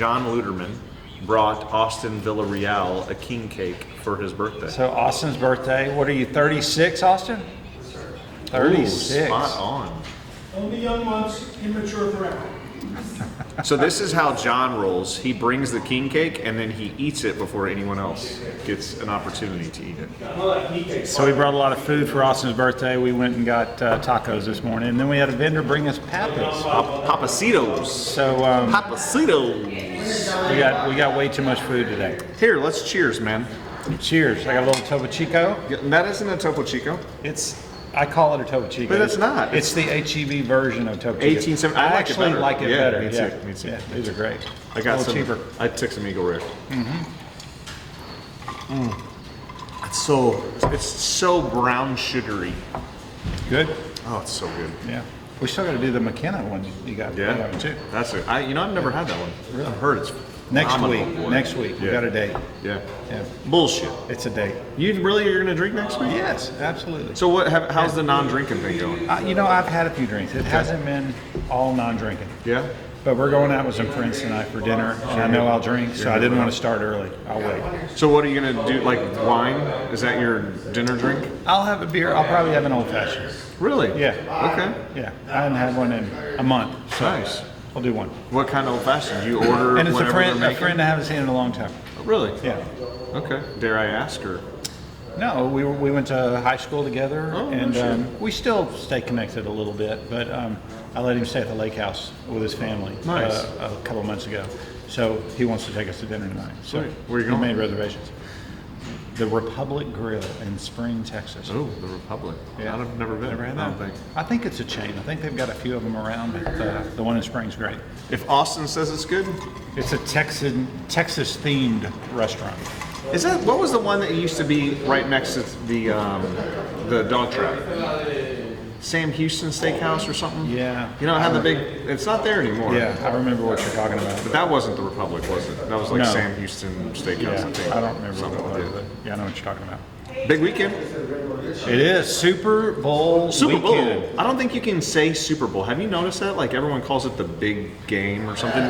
John Luderman brought Austin Villarreal a king cake for his birthday. So Austin's birthday. What are you, 36, Austin? 36. Ooh, spot on. Only young months, immature forever. So this is how John rolls. He brings the king cake and then he eats it before anyone else gets an opportunity to eat it. So we brought a lot of food for Austin's birthday. We went and got tacos this morning, and then we had a vendor bring us papas. Papacitos. So Papacitos. we got way too much food today. Here, let's cheers, man. Cheers! I got a little Topo Chico. That isn't a Topo Chico. I call it a Topo Chico. But it's not. It's the HEB version of Topo Chico. 1870. I I like it actually better. like it Yeah, better. me too, Yeah, me too. Yeah, these are great. I got a little some. cheaper. I took some Eagle Rare. It's so brown sugary. Good. Oh, it's so good. Yeah. We still got to do the McKenna one. You got that one too. That's it. I've never had that one. Really? I've heard it's Next phenomenal week. for it. Next week. We Yeah. got a date. Yeah. Yeah. Bullshit. It's a date. You're gonna drink next week? Yes, absolutely. So how's the non-drinking thing going? I've had a few drinks. It hasn't been all non-drinking. Yeah. But we're going out with some friends tonight for dinner, and I know I'll drink, so I didn't want to start early. I'll wait. So what are you gonna do? Like wine? Is that your dinner drink? I'll have a beer. I'll probably have an old-fashioned. Really? Yeah. Okay. Yeah. I hadn't had one in a month. So Nice. I'll do one. What kind of old fashioned? You order And it's a whatever friend they're I haven't seen in a long time. making? Really? Yeah. Okay. Dare I ask or? No, we went to high school together, Oh, no and shit. we still stay connected a little bit. But I let him stay at the lake house with his family Nice. a couple months ago. So he wants to take us to dinner tonight. So Sweet. Where are you we going? made reservations. The Republic Grill in Spring, Texas. Oh, the Republic. Yeah. I've never been. Never had I that? don't think. I think it's a chain. I think they've got a few of them around, but the one in Spring's great. If Austin says it's good, It's a Texas-themed restaurant. is that what was the one that used to be right next to the dog trap? Sam Houston Steakhouse or something? Yeah. You know, it had the big. It's not there anymore. Yeah, I remember what you're talking about. But that wasn't the Republic, was it? That was like No. Sam Houston Steakhouse. Yeah, I think. I don't remember Something what it like was, that. but yeah, I know what you're talking about. Big weekend. It is Super Bowl Super Bowl. weekend. I don't think you can say Super Bowl. Have you noticed that? Like everyone calls it the big game or something.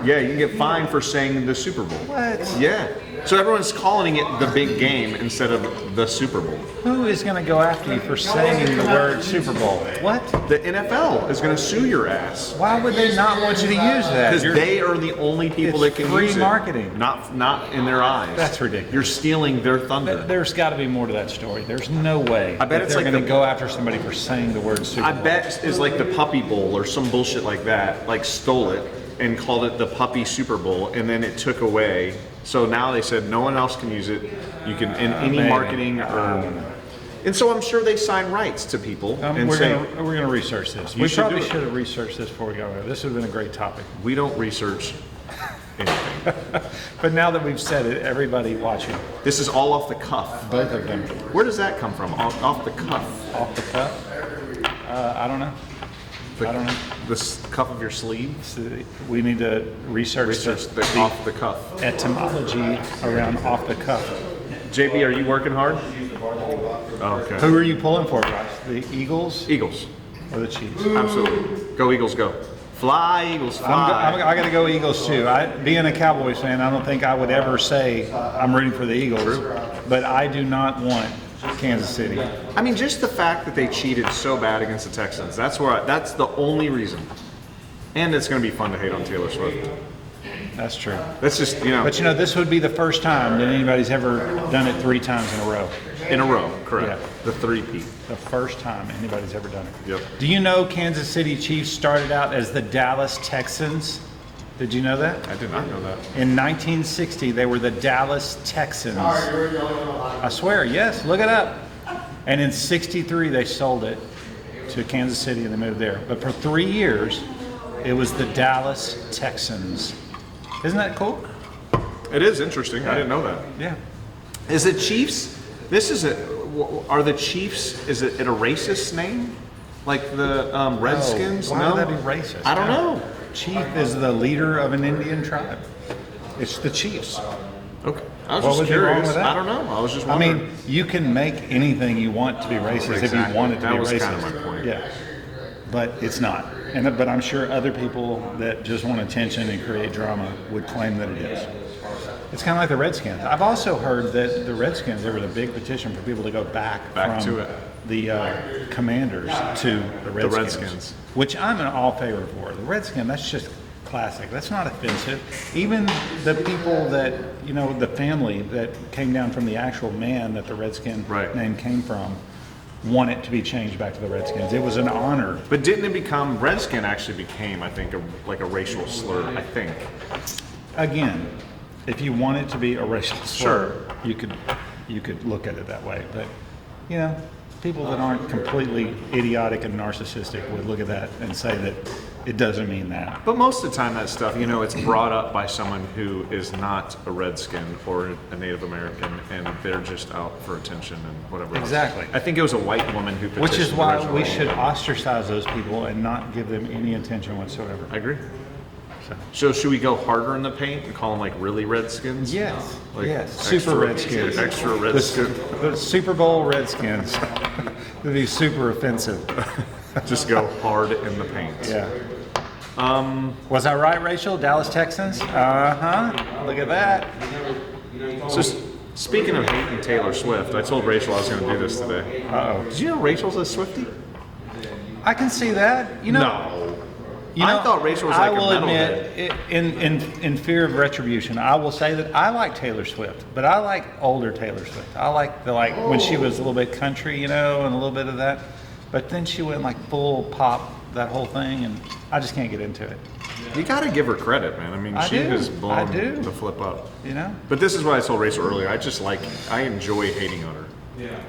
Yeah, you can get fined for saying the Super Bowl. What? Yeah. So everyone's calling it the big game instead of the Super Bowl. Who is going to go after you for saying the word Super Bowl? What? The NFL is going to sue your ass Why would they not want you to use that? because they are the only people it's that can free use marketing. it. Not in their eyes. That's ridiculous. You're stealing their thunder. There's got to be more to that story. There's no way I bet that it's they're like going to the- go after somebody for saying the word Super I Bowl. bet it's like the Puppy Bowl or some bullshit like that. Like stole it and called it the Puppy Super Bowl, and then it took away. So now they said no one else can use it. You can in any Maybe. marketing or. And so I'm sure they sign rights to people and we're say gonna research this. You We should probably do it. should have researched this before we got here. This would have been a great topic. we don't research anything. But now that we've said it, everybody watching, This is all off the cuff. both of them, Where does that come from? Off the cuff. off the cuff. I don't know. I don't know. The cuff of your sleeve. So we need to research The off the cuff. etymology around off the cuff. JB, are you working hard? Oh, okay. Who are you pulling for, Bryce? The Eagles Eagles. or the Chiefs? Absolutely. Go Eagles, go. Fly, Eagles, fly. I got to go Eagles too. Being a Cowboys fan, I don't think I would ever say I'm rooting for the Eagles, but I do not want Kansas City. I mean, just the fact that they cheated so bad against the Texans. That's the only reason. And it's going to be fun to hate on Taylor Swift. That's true. That's just, But this would be the first time that anybody's ever done it 3 times in a row. in a row, correct. Yeah. The three-peat. The first time anybody's ever done it. Yep. Do you know Kansas City Chiefs started out as the Dallas Texans? Did you know that? I did not know that. In 1960, they were the Dallas Texans. I swear, yes, look it up. And in 63, they sold it to Kansas City and they moved there. But for 3 years, it was the Dallas Texans. Isn't that cool? It is interesting. I didn't know that. Yeah. Is it Chiefs? Are the Chiefs, is it a racist name? Like the Redskins? Why no? would that be racist? I don't know. Chief is the leader of an Indian tribe. It's the Chiefs. Okay. I was What just would be wrong curious. with that? I don't know. I was just I wondering. mean, you can make anything you want to be racist if you Exactly. want it to That be was racist. kind of my point. Yeah. but it's not. But I'm sure other people that just want attention and create drama would claim that it is. It's kind of like the Redskins. I've also heard that the Redskins, there was a big petition for people to go back from to it. The Commanders to the Redskins, which I'm in all favor for. The Redskins, that's just classic. That's not offensive. Even the people that, the family that came down from the actual man that the Redskin name came from, want it to be changed back to the Redskins. It was an honor. But didn't it become, Redskin actually became, I think, like a racial slur, I think. Again, if you want it to be a racial slur, you could look at it that way. But, people that aren't completely idiotic and narcissistic would look at that and say that it doesn't mean that. But most of the time that stuff, it's brought up by someone who is not a Redskin or a Native American, and they're just out for attention and whatever Exactly. else. I think it was a white woman who petitioned. Which is why we should ostracize those people and not give them any attention whatsoever. I agree. So should we go harder in the paint and call them like really Redskins? Yes. Like Super Redskins. Extra Redskins. The Super Bowl Redskins. It'd be super offensive. Just go hard in the paint. Yeah. Was I right, Rachel? Dallas Texans? Uh-huh. Look at that. So speaking of hating Taylor Swift, I told Rachel I was going to do this today. Uh-oh. Did you know Rachel's a Swiftie? I can see that. No. I thought Rachel was like a metalhead. I will admit, in fear of retribution, I will say that I like Taylor Swift, but I like older Taylor Swift. I like when she was a little bit country, and a little bit of that. But then she went like full pop, that whole thing, and I just can't get into it. You got to give her credit, man. I mean, she has blown the flip up. But this is what I told Rachel earlier. I enjoy hating on her. Yeah.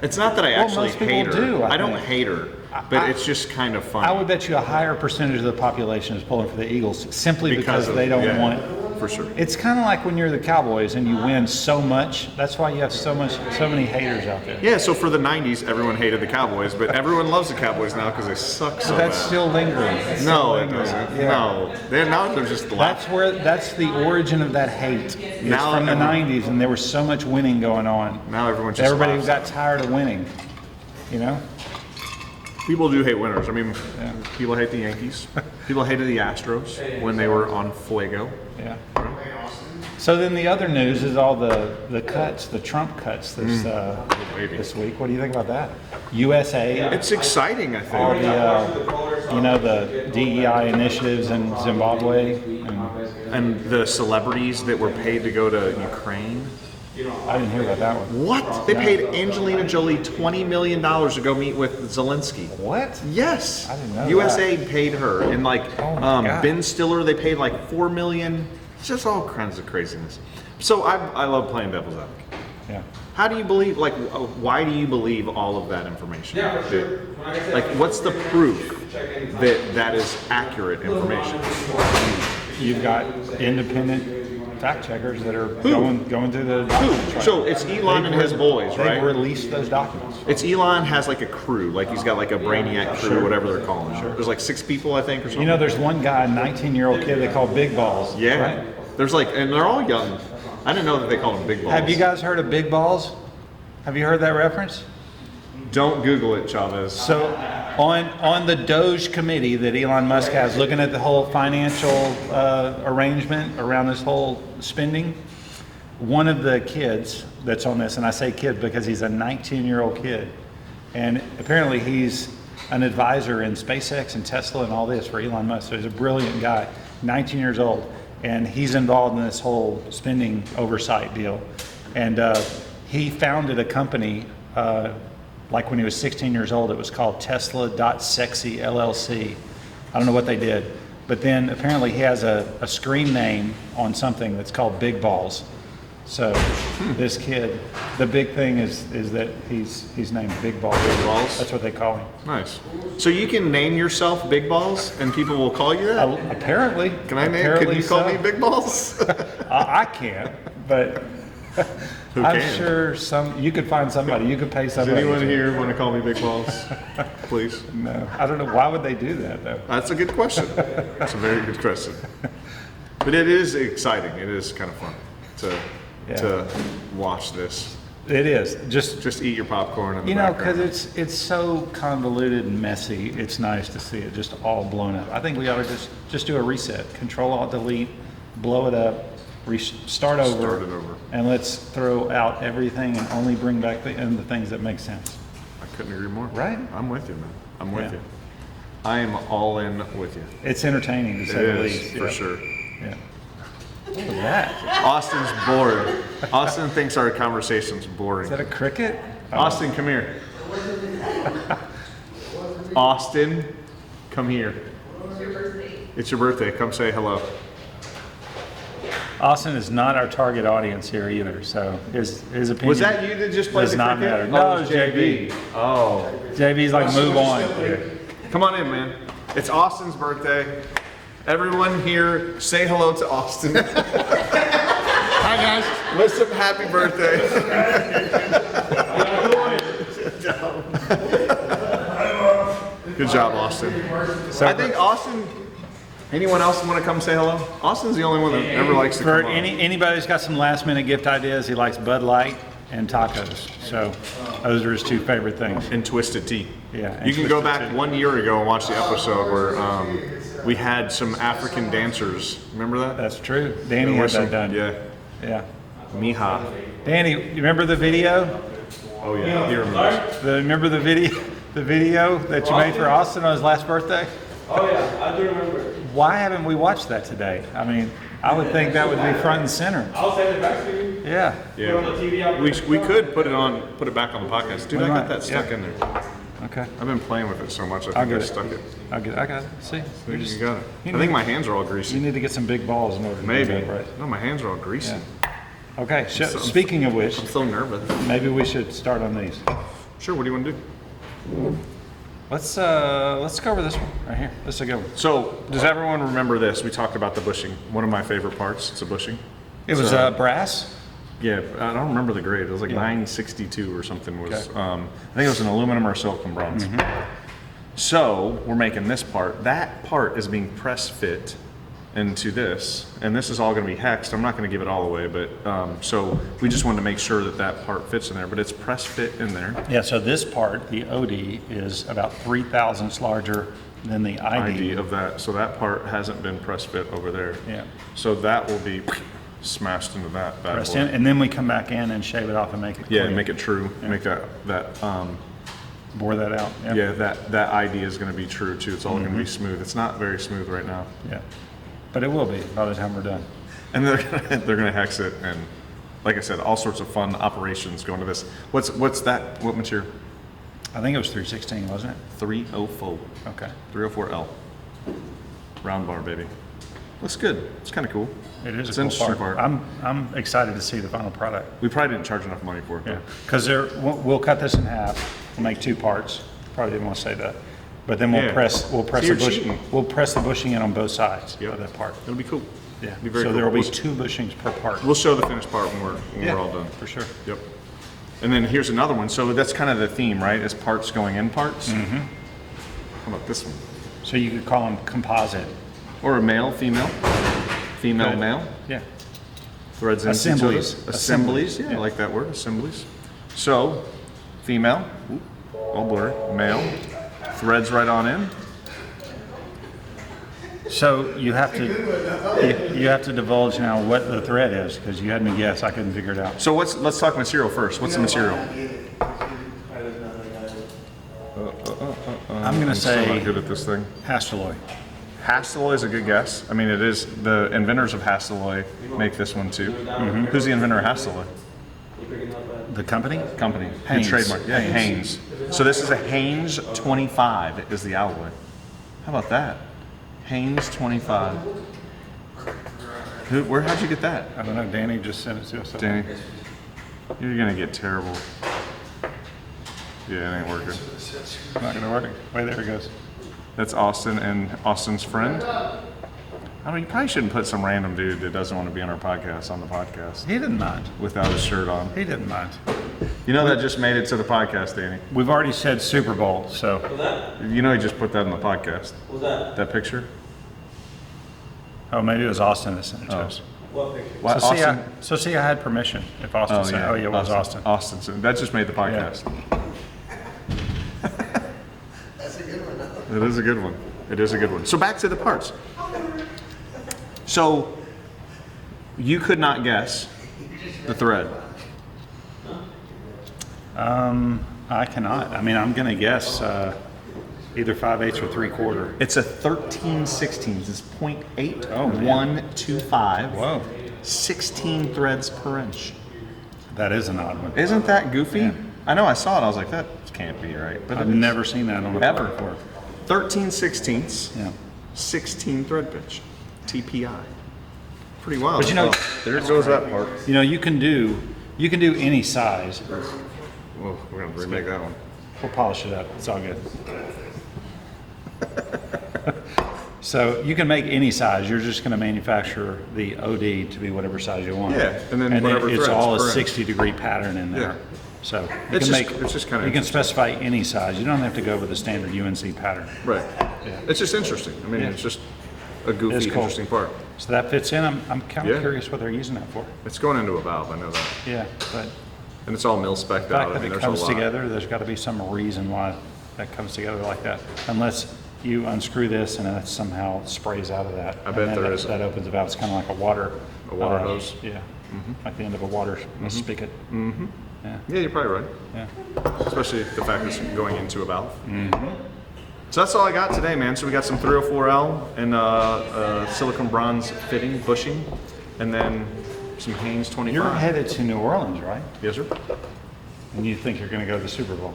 It's not that I actually hate her. I don't hate her, but it's just kind of funny. I would bet you a higher percentage of the population is pulling for the Eagles simply because they don't want. For sure. It's kind of like when you're the Cowboys and you win so much. That's why you have so many haters out there. Yeah. So for the '90s, everyone hated the Cowboys, but everyone loves the Cowboys now because they suck so That's bad. still lingering. It doesn't. Yeah. No. Now they're just laughing. That's the origin of that hate. It's from the '90s, and there was so much winning going on. Now everybody got tired of winning. People do hate winners. I mean, people hate the Yankees. People hated the Astros when they were on fuego. Yeah. So then the other news is all the cuts, the Trump cuts this week. What do you think about that? USA. It's exciting, I think. All the DEI initiatives in Zimbabwe. And the celebrities that were paid to go to Ukraine. I didn't hear about that one. What? They paid Angelina Jolie $20 million to go meet with Zelensky. What? Yes. I didn't know USA paid her, and God. Ben Stiller, they paid like $4 million. It's just all kinds of craziness. So I love playing devil's advocate. Yeah. How do you believe? Why do you believe all of that information? Yeah, for sure. What's the proof that is accurate information? You've got independent fact checkers that are going through the documents. Right? So it's Elon and his boys, right? They've released those documents. It's Elon has like a crew, like he's got like a brainiac crew, whatever they're calling it. There's like 6 people, I think, or something. There's one guy, a 19-year-old kid they call Big Balls. Yeah. Right? There's and they're all young. I didn't know that they called them Big Balls. Have you guys heard of Big Balls? Have you heard that reference? Don't Google it, Chavez. So on the Doge committee that Elon Musk has looking at the whole financial arrangement around this whole spending, one of the kids that's on this, and I say kid because he's a 19-year-old kid, and apparently he's an advisor in SpaceX and Tesla and all this for Elon Musk. So he's a brilliant guy, 19 years old, and he's involved in this whole spending oversight deal. And he founded a company like when he was 16 years old. It was called Tesla.Sexy LLC. I don't know what they did, but then apparently he has a screen name on something that's called Big Balls. So this kid, the big thing is that he's named Big Balls. Big Balls? That's what they call him. Nice. So you can name yourself Big Balls and people will call you that? Apparently. Can you call me Big Balls? I can't, but I'm sure you could find somebody. You could pay somebody. Does anyone here want to call me Big Balls? Please. No, I don't know. Why would they do that though? That's a good question. That's a very good question. But it is exciting. It is kind of fun to watch this. It is. Just eat your popcorn in the background. because it's so convoluted and messy. It's nice to see it just all blown up. I think we ought to just do a reset. Control-Alt-Delete, blow it up, start over. Start it over. And let's throw out everything and only bring back the things that make sense. I couldn't agree more. Right? I'm with you, man. I'm with you. I am all in with you. It's entertaining, to say the least. For sure. Yeah. What was that? Austin's bored. Austin thinks our conversation's boring. Is that a cricket? Austin, come here. Austin, come here. It's your birthday. It's your birthday. Come say hello. Austin is not our target audience here either, so his opinion. Was that you that just played does the not cricket? matter. No, it's JB. Oh. JB's like, move on. Come on in, man. It's Austin's birthday. Everyone here, say hello to Austin. Hi, guys. Wish him happy birthday. Good job, Austin. I think Austin, anyone else want to come say hello? Austin's the only one that ever likes to For come on. anybody who's got some last minute gift ideas, he likes Bud Light and tacos. So those are his two favorite things. And Twisted Tea. Yeah, and You can go Twisted back Tea. 1 year ago and watch the episode where we had some African dancers. Remember that? That's true. Danny There had were that done. Yeah. Yeah. Miha. Danny, you remember the video? Oh yeah. He remembers. Remember the video that you made for Austin on his last birthday? Oh, yeah, I do remember. Why haven't we watched that today? I mean, I would think that would be front and center. I'll send it back to you. Yeah. Yeah. Put it on the TV out We there. could put it back on the podcast. Dude, I got that stuck Yeah. in there. Okay. I've been playing with it so much. I I'll think I get it. stuck it. I got it. See? You You're got it. you I think need- my hands are all You greasy. need to get some big balls in order to Maybe. do that right. No, my hands are all greasy. Yeah. Okay, speaking of which, I'm so nervous. maybe we should start on these. Sure. What do you want to do? Let's go over this one right here. This is a good one. So, does everyone remember this? We talked about the bushing. One of my favorite parts. It's a bushing. It was So- brass. Yeah, I don't remember the grade. It was like 962 or something. Was I think it was an aluminum or silicon bronze. So we're making this part. That part is being press fit into this, and this is all going to be hexed. I'm not going to give it all away, but so we just wanted to make sure that that part fits in there. But it's press fit in there. Yeah, so this part, the OD, is about 3 thousandths larger than the ID. ID of that. So that part hasn't been press fit over there. Yeah. So that will be smashed into that bad Pressed boy. in, and then we come back in and shave it off and make it Yeah, clean. make it true. Yeah. Make that Bore that out. yeah, that ID is going to be true too. It's all going to be smooth. It's not very smooth right now. Yeah. But it will be by the time we're done. And they're gonna hex it, and like I said, all sorts of fun operations go into this. What's that? What material? I think it was 316, wasn't it? 304. Okay. 304L. Round bar, baby. Looks good. It's kind of cool. It is It's a an cool interesting part. I'm excited to see the final product. We probably didn't charge enough money for it. Yeah, because we'll cut this in half. We'll make 2 parts. Probably didn't want to say that, but then we'll Yeah. press So the you're bushing. cheating. We'll press the bushing in on both sides Yep. of that part. It'll be cool. Yeah. Be very so cool. there will be We'll- 2 bushings per part. We'll show the finished part when we're all done. for sure. Yep. And then here's another one. So that's kind of the theme, right? Is parts going in parts. Mm-hmm. How about this one? So you could call them composite. Or a male, female, female, Good. male. Yeah. Threads into Assemblies. each other. Assemblies. Yeah, I like that word. Assemblies. So, female, all blurry. Male, threads right on in. So you have to divulge now what the thread is because you had me guess. I couldn't figure it out. So let's talk material first. What's the material? I'm gonna I'm so say not good at this thing. Hastelloy. Hastelloy is a good guess. I mean, it is. The inventors of Hastelloy make this one too. Who's the inventor of Hastelloy? The company? Company. Haynes. Good trademark. Yeah, Haynes. So this is a Haynes 25 is the alloy. How about that? Haynes 25. How'd you get that? I don't know. Danny just sent it to us. Danny, you're gonna get terrible. Yeah, it ain't working. It's not gonna work. Wait, there it goes. That's Austin and Austin's friend. I mean, you probably shouldn't put some random dude that doesn't want to be on our podcast on the podcast He didn't mind. without his shirt on. He didn't mind. You know that just made it to the podcast, Danny. We've already said Super Bowl, so You know he just put that in the podcast. What's that? That picture. maybe it was Austin that sent it to us. What picture? What, So Austin? see, I had permission. If Austin said, oh yeah, it was Austin. Austin. That just made the podcast. That's a good one. It is a good one. It is a good one. So back to the parts. So you could not guess the thread. I cannot. I mean, I'm gonna guess either 5/8 or 3/4. It's a 13/16. It's 0.8125. Whoa, 16 threads per inch. that is an odd one. Isn't that goofy? Yeah. I know. I saw it. I was like, that can't be right. But I've it is. never seen that on a Ever. part before. 13/16. Yeah. 16 thread pitch. TPI. Pretty wild. But you know, there goes that part. You know, you can do any size. Well, we're gonna remake that one. We'll polish it up. It's all good. So you can make any size. You're just going to manufacture the OD to be whatever size you want. Yeah, and then whatever it's threads all a per inch. 60-degree pattern in there. Yeah. So you It's can just- make. it's just kinda You can interesting. specify any size. You don't have to go with the standard UNC pattern. Right. Yeah. It's just interesting. I mean, Yeah. it's just a goofy, It's cool. interesting part. So that fits in. I'm kind of Yeah. curious what they're using that for. It's going into a valve. I know that. Yeah, but And it's all mil spec'd the out. fact I that mean, it there's comes a lot. together, there's got to be some reason why that comes together like that. Unless you unscrew this and it somehow sprays out of that. I bet And there that, is. That opens the valve. It's kind of like a water hose? Yeah, like the end of a water spigot. Mm-hmm. Yeah, Yeah, you're probably right. yeah. Especially the fact that it's going into a valve. So that's all I got today, man. So we got some 304L and silicone bronze fitting, bushing, and then some Haynes 25. You're headed to New Orleans, right? Yes, sir. And you think you're going to go to the Super Bowl?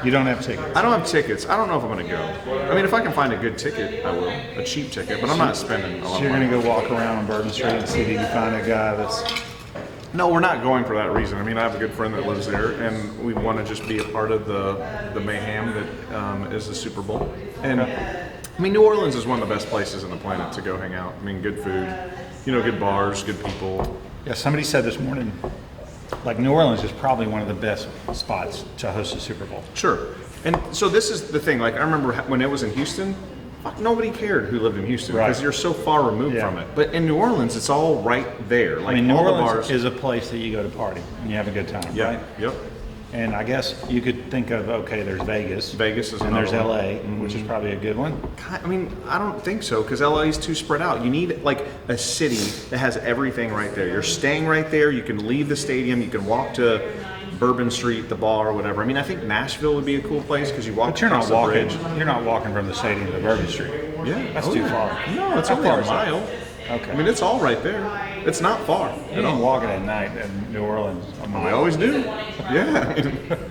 You don't have tickets. I don't have tickets. I don't know if I'm going to go. I mean, if I can find a good ticket, I will. A cheap ticket, but I'm not spending a lot So of you're money. going to go walk around on Bourbon Street and see if you can find a guy that's. No, we're not going for that reason. I mean, I have a good friend that lives there, and we want to just be a part of the mayhem that is the Super Bowl. And I mean, New Orleans is one of the best places on the planet to go hang out. I mean, good food, good bars, good people. Yeah, somebody said this morning, like New Orleans is probably one of the best spots to host a Super Bowl. Sure. And so this is the thing. Like, I remember when it was in Houston, fuck, nobody cared who lived in Houston because Right. you're so far removed Yeah. from it. But in New Orleans, it's all right there. Like, I mean, New all the Orleans bars. is a place that you go to party and you have a good time, Yeah. right? Yep. And I guess you could think of, okay, there's Vegas. Vegas is and there's another one. LA, which is probably a good one. I mean, I don't think so because LA is too spread out. You need like a city that has everything right there. You're staying right there. You can leave the stadium. You can walk to Bourbon Street, the bar, or whatever. I mean, I think Nashville would be a cool place because you walk But you're across not the walking. bridge. You're not walking from the stadium to Bourbon Street. Yeah, That's oh, too yeah. far. No, it's How only far a is that? mile. Okay. I mean, it's all right there. It's not far. You ain't walking at night in New Orleans. A I mile. always do. Yeah,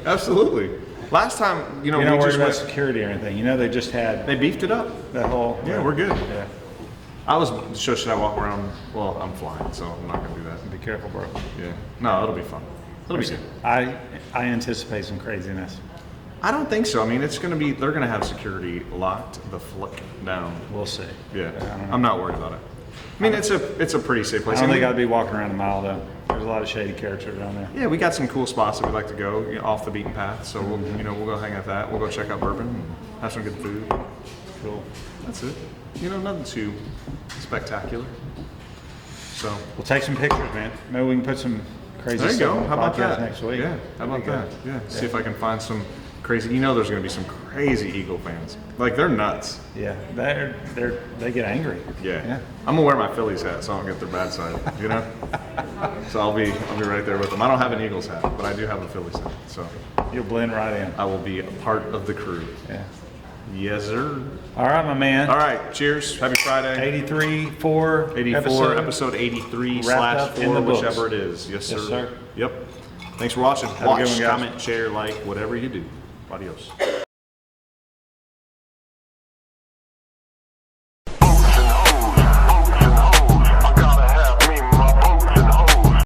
absolutely. Last time, You're we not worried just about went. security or anything. You know they just had They beefed it up. that whole. Yeah, we're good. Yeah. I was. So should I walk around? Well, I'm flying, so I'm not gonna do that. Be careful, bro. Yeah. No, it'll be fun. It'll be good. I anticipate some craziness. I don't think so. I mean, it's gonna be. They're gonna have security locked the flick down. We'll see. Yeah. I don't know. I'm not worried about it. I mean, it's a pretty safe place. I don't And think we- I'd be walking around a mile though. There's a lot of shady characters down there. Yeah, we got some cool spots that we'd like to go off the beaten path. So we'll go hang at that. We'll go check out Bourbon and have some good food. Cool. That's it. Nothing too spectacular. So We'll take some pictures, man. Maybe we can put some crazy there you stuff go. on the How about podcast that? next week. Yeah. How about that? Yeah. See if I can find some crazy. There's going to be some crazy Eagle fans. Like they're nuts. Yeah, they get angry. Yeah. I'm gonna wear my Phillies hat so I don't get their bad side. So I'll be right there with them. I don't have an Eagles hat, but I do have a Phillies hat. So You'll blend right in. I will be a part of the crew. Yeah. Yes, sir. All right, my man. All right. Cheers. Happy Friday. 83, 4, 84, episode 83 wrapped up in the /4, books. whichever it is. Yes, sir. Yes, sir. Yep. Thanks for watching. a good Watch, one, guys. comment, share, like, whatever you do. Adios.